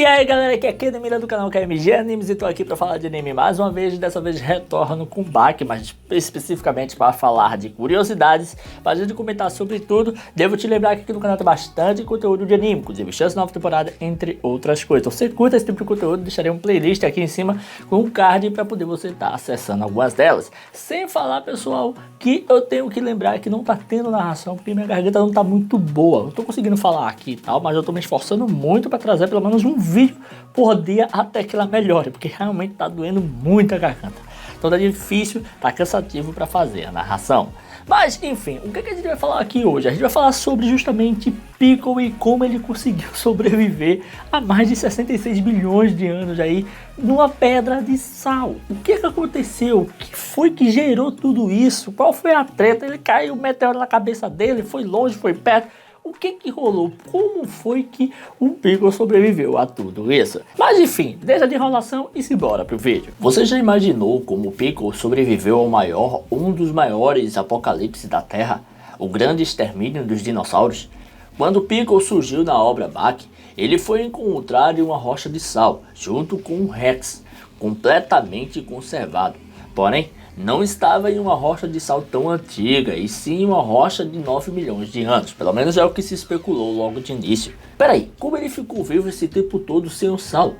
E aí galera, aqui é Kedemira do canal KMG Animes e tô aqui pra falar de anime mais uma vez. Dessa vez retorno com Baki, mas especificamente para falar de curiosidades, pra gente comentar sobre tudo. Devo te lembrar que aqui no canal tem bastante conteúdo de anime, inclusive chance de nova temporada, entre outras coisas. Então se você curta esse tipo de conteúdo, deixarei um playlist aqui em cima com um card pra poder você estar acessando algumas delas. Sem falar, pessoal, que eu tenho que lembrar que não tá tendo narração porque minha garganta não tá muito boa. Eu tô conseguindo falar aqui e tal, mas eu tô me esforçando muito pra trazer pelo menos um vídeo por dia até que ela melhore, porque realmente tá doendo muito a garganta. Então tá difícil, tá cansativo para fazer a narração. Mas enfim, o que a gente vai falar aqui hoje? A gente vai falar sobre justamente Piccolo e como ele conseguiu sobreviver a mais de 66 bilhões de anos aí numa pedra de sal. O que aconteceu? O que foi que gerou tudo isso? Qual foi a treta? Ele caiu um meteoro na cabeça dele? Foi longe? Foi perto? O que rolou? Como foi que o Piccolo sobreviveu a tudo isso? Mas enfim, deixa de enrolação e simbora pro vídeo. Você já imaginou como o Piccolo sobreviveu ao um dos maiores apocalipses da Terra? O grande extermínio dos dinossauros? Quando o Piccolo surgiu na obra Baki, ele foi encontrado em uma rocha de sal, junto com um Rex, completamente conservado. Porém, não estava em uma rocha de sal tão antiga, e sim uma rocha de 9 milhões de anos. Pelo menos é o que se especulou logo de início. Peraí, como ele ficou vivo esse tempo todo sem o sal?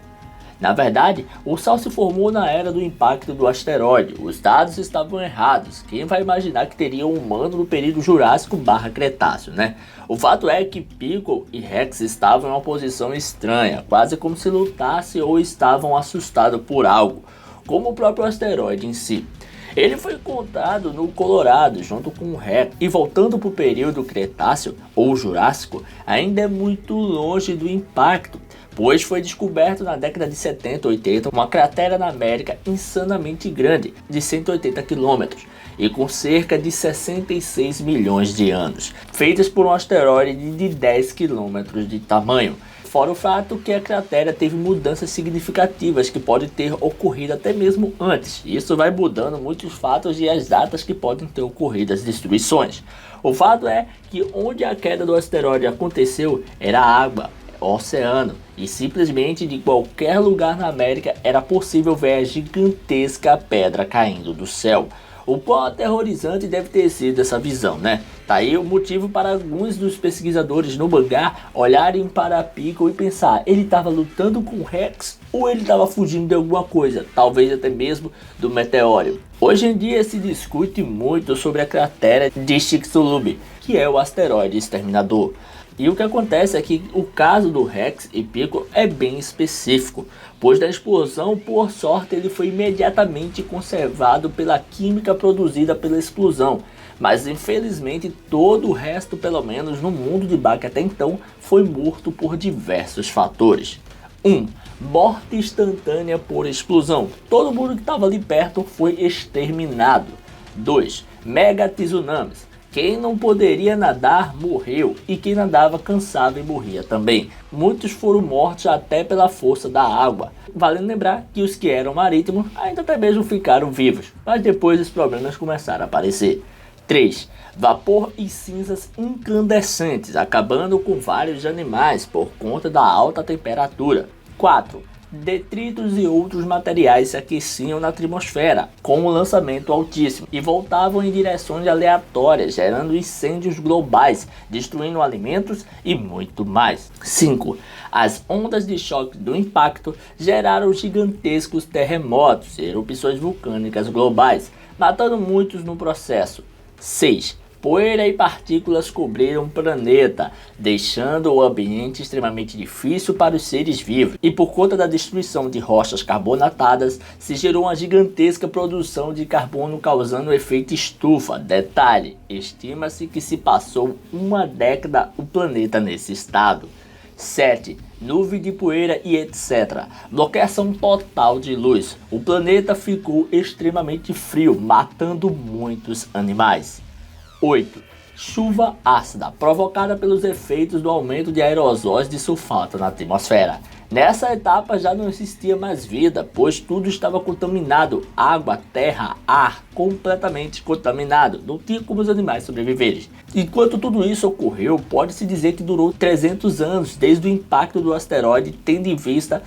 Na verdade, o sal se formou na era do impacto do asteroide. Os dados estavam errados. Quem vai imaginar que teria um humano no período Jurássico/Cretáceo, né? O fato é que Piccolo e Rex estavam em uma posição estranha, quase como se lutassem ou estavam assustados por algo, como o próprio asteroide em si. Ele foi encontrado no Colorado junto com o Rex, e voltando para o período Cretáceo ou Jurássico, ainda é muito longe do impacto, pois foi descoberto na década de 70 ou 80 uma cratera na América insanamente grande, de 180 km, e com cerca de 66 milhões de anos, feitas por um asteroide de 10 km de tamanho. Fora o fato que a cratera teve mudanças significativas que podem ter ocorrido até mesmo antes. Isso vai mudando muitos fatos e as datas que podem ter ocorrido as destruições. O fato é que onde a queda do asteroide aconteceu era água, oceano, e simplesmente de qualquer lugar na América era possível ver a gigantesca pedra caindo do céu. O quão aterrorizante deve ter sido essa visão, né? Tá aí o motivo para alguns dos pesquisadores no mangá olharem para Piccolo e pensar, ele estava lutando com o Rex ou ele estava fugindo de alguma coisa, talvez até mesmo do meteoro. Hoje em dia se discute muito sobre a cratera de Chicxulub, que é o asteroide exterminador. E o que acontece é que o caso do Rex e Piccolo é bem específico, pois da explosão, por sorte, ele foi imediatamente conservado pela química produzida pela explosão, mas infelizmente todo o resto, pelo menos no mundo de Baki até então, foi morto por diversos fatores. 1. Morte instantânea por explosão. Todo mundo que estava ali perto foi exterminado. 2. Mega tsunamis. Quem não poderia nadar morreu, e quem nadava cansava e morria também. Muitos foram mortos até pela força da água. Vale lembrar que os que eram marítimos ainda até mesmo ficaram vivos, mas depois os problemas começaram a aparecer. 3. Vapor e cinzas incandescentes, acabando com vários animais por conta da alta temperatura. 4. Detritos e outros materiais se aqueciam na atmosfera com um lançamento altíssimo e voltavam em direções aleatórias, gerando incêndios globais, destruindo alimentos e muito mais. 5. As ondas de choque do impacto geraram gigantescos terremotos e erupções vulcânicas globais, matando muitos no processo. 6. Poeira e partículas cobriram o planeta, deixando o ambiente extremamente difícil para os seres vivos. E por conta da destruição de rochas carbonatadas, se gerou uma gigantesca produção de carbono, causando o efeito estufa. Detalhe, estima-se que se passou uma década o planeta nesse estado. 7. Nuvem de poeira e etc. Bloqueação total de luz. O planeta ficou extremamente frio, matando muitos animais. 8. Chuva ácida, provocada pelos efeitos do aumento de aerosóis de sulfato na atmosfera. Nessa etapa já não existia mais vida, pois tudo estava contaminado, água, terra, ar, completamente contaminado, não tinha como os animais sobreviverem. Enquanto tudo isso ocorreu, pode-se dizer que durou 300 anos, desde o impacto do asteroide, tendo em vista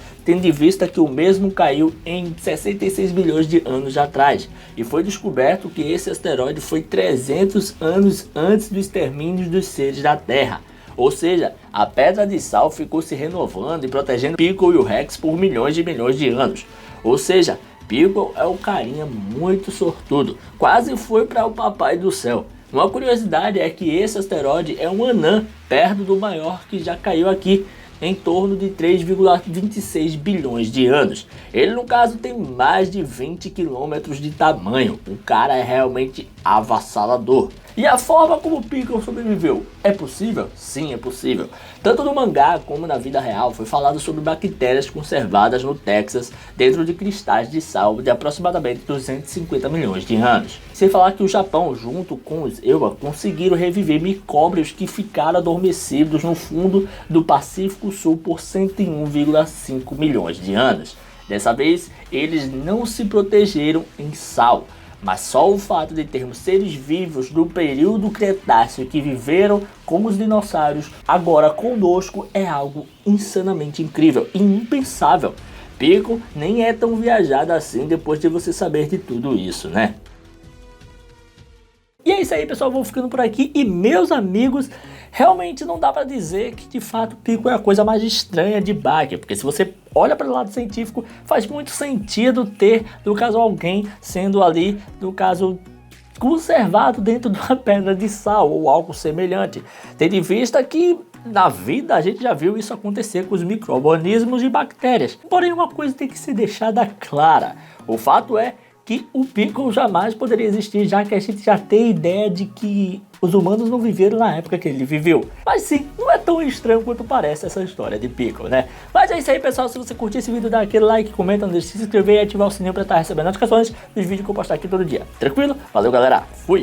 que o mesmo caiu em 66 milhões de anos atrás, e foi descoberto que esse asteroide foi 300 anos antes do extermínio dos seres da Terra. Ou seja, a pedra de sal ficou se renovando e protegendo Pickle e o Rex por milhões de anos. Ou seja, Pickle é um carinha muito sortudo, quase foi para o papai do céu. Uma curiosidade é que esse asteroide é um anã, perto do maior que já caiu aqui, em torno de 3,26 bilhões de anos. Ele, no caso, tem mais de 20 quilômetros de tamanho. O cara é realmente avassalador. E a forma como Pickle sobreviveu? É possível? Sim, é possível. Tanto no mangá como na vida real foi falado sobre bactérias conservadas no Texas dentro de cristais de sal de aproximadamente 250 milhões de anos. Sem falar que o Japão, junto com os Ewa, conseguiram reviver micróbios que ficaram adormecidos no fundo do Pacífico Sul por 101,5 milhões de anos. Dessa vez, eles não se protegeram em sal, mas só o fato de termos seres vivos do período Cretáceo que viveram como os dinossauros agora conosco é algo insanamente incrível e impensável. Pickle nem é tão viajado assim depois de você saber de tudo isso, né? E é isso aí, pessoal, vou ficando por aqui e, meus amigos, realmente não dá para dizer que de fato Pickle é a coisa mais estranha de Bach, porque se você olha para o lado científico, faz muito sentido ter, no caso, alguém sendo ali, no caso, conservado dentro de uma pedra de sal ou algo semelhante, tendo em vista que na vida a gente já viu isso acontecer com os micro-organismos e bactérias. Porém, uma coisa tem que ser deixada clara: o fato é que o Pickle jamais poderia existir, já que a gente já tem ideia de que os humanos não viveram na época que ele viveu. Mas sim, não é tão estranho quanto parece essa história de Pickle, né? Mas é isso aí, pessoal. Se você curtiu esse vídeo, dá aquele like, comenta, não deixe de se inscrever e ativar o sininho para estar recebendo notificações dos vídeos que eu postar aqui todo dia. Tranquilo? Valeu, galera. Fui!